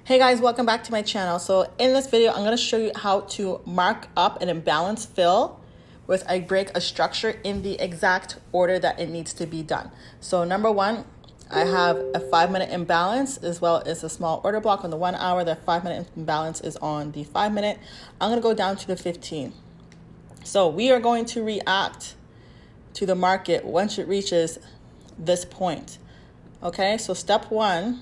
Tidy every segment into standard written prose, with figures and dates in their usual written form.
Hey guys, welcome back to my channel. So in this video, I'm going to show you how to mark up an imbalance fill with a break a structure in the exact order that it needs to be done. So number one, I have a 5-minute imbalance as well as a small order block on the 1 hour. The 5-minute imbalance is on the 5-minute. I'm going to go down to the 15. So we are going to react to the market once it reaches this point. Okay, so step one,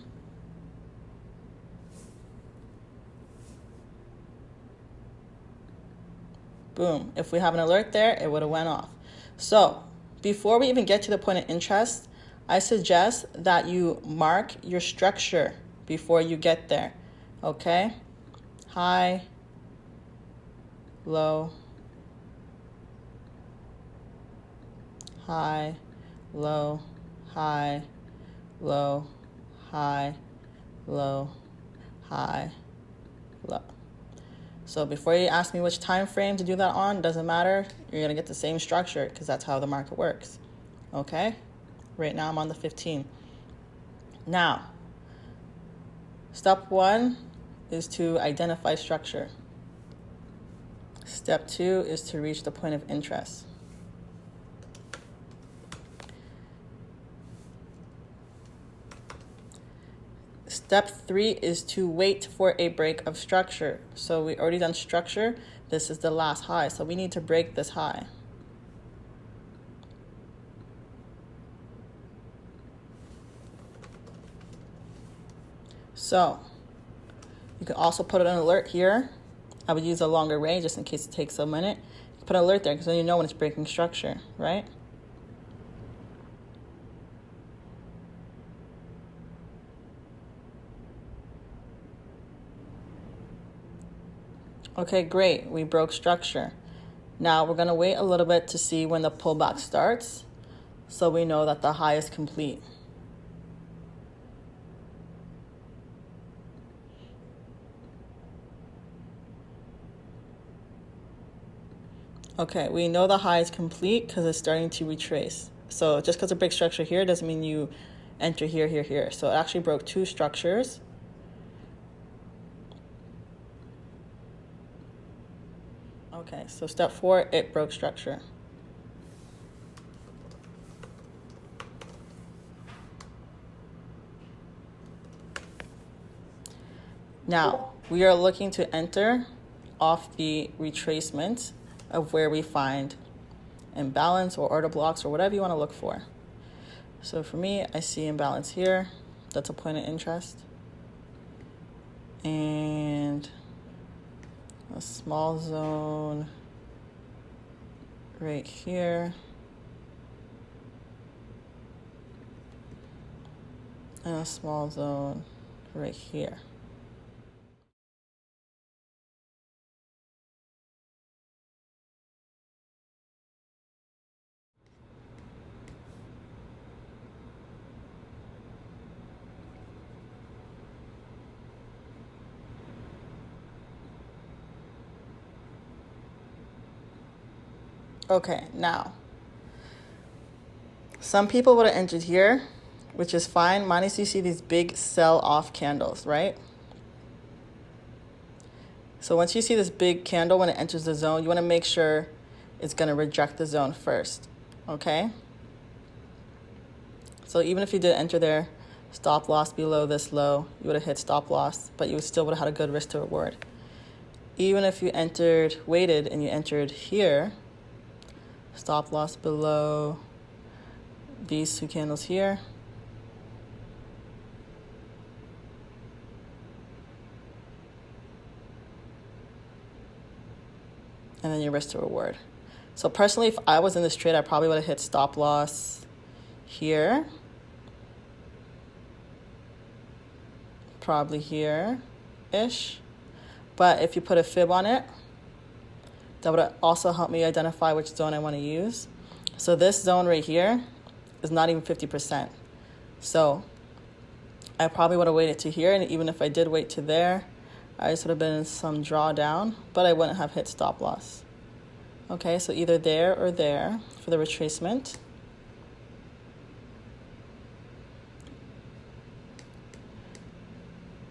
boom. If we have an alert there, it would have went off. So before we even get to the point of interest, I suggest that you mark your structure before you get there. Okay? High, low, high, low, high, low, high, low, high, low. So before you ask me which time frame to do that on, doesn't matter. You're going to get the same structure because that's how the market works. Okay? Right now I'm on the 15. Now, step one is to identify structure. Step two is to reach the point of interest. Step three is to wait for a break of structure. So we already done structure. This is the last high. So we need to break this high. So you can also put an alert here. I would use a longer range just in case it takes a minute. Put an alert there because then you know when it's breaking structure, right? Okay, great. We broke structure. Now we're going to wait a little bit to see when the pullback starts so we know that the high is complete. Okay, we know the high is complete because it's starting to retrace. So just because it breaks structure here doesn't mean you enter here, here, here. So it actually broke two structures. Okay, so step four, it broke structure. Now, we are looking to enter off the retracement of where we find imbalance or order blocks or whatever you want to look for. So for me, I see imbalance here. That's a point of interest. And a small zone right here. And a small zone right here. Okay, now, some people would have entered here, which is fine, minus you see these big sell-off candles, right? So once you see this big candle when it enters the zone, you want to make sure it's going to reject the zone first, okay? So even if you did enter there, stop loss below this low, you would have hit stop loss, but you still would have had a good risk to reward. Even if you entered, waited, and you entered here, stop loss below these two candles here. And then your risk to reward. So personally, if I was in this trade, I probably would have hit stop loss here. Probably here-ish. But if you put a fib on it, that would also help me identify which zone I want to use. So this zone right here is not even 50%. So I probably would have waited to here, and even if I did wait to there, I just would have been in some drawdown, but I wouldn't have hit stop loss. Okay, so either there or there for the retracement.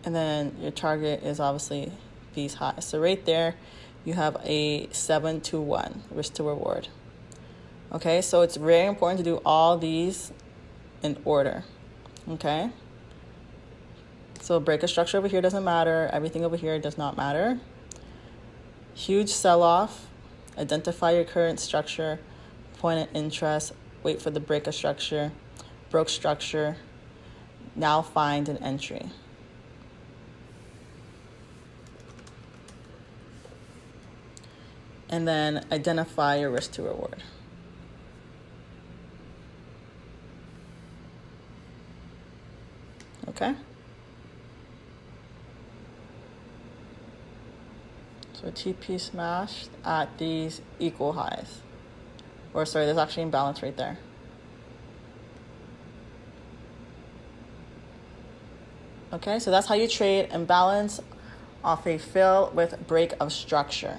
And then your target is obviously these highs. So right there, you have a 7-to-1 risk to reward. Okay, so it's very important to do all these in order. Okay, so break a structure over here doesn't matter. Everything over here does not matter. Huge sell-off. Identify your current structure. Point of interest. Wait for the break of structure. Broke structure. Now find an entry. And then identify your risk to reward. Okay? So TP smashed at these equal highs. Or sorry, there's actually imbalance right there. Okay, so that's how you trade imbalance off a fill with break of structure.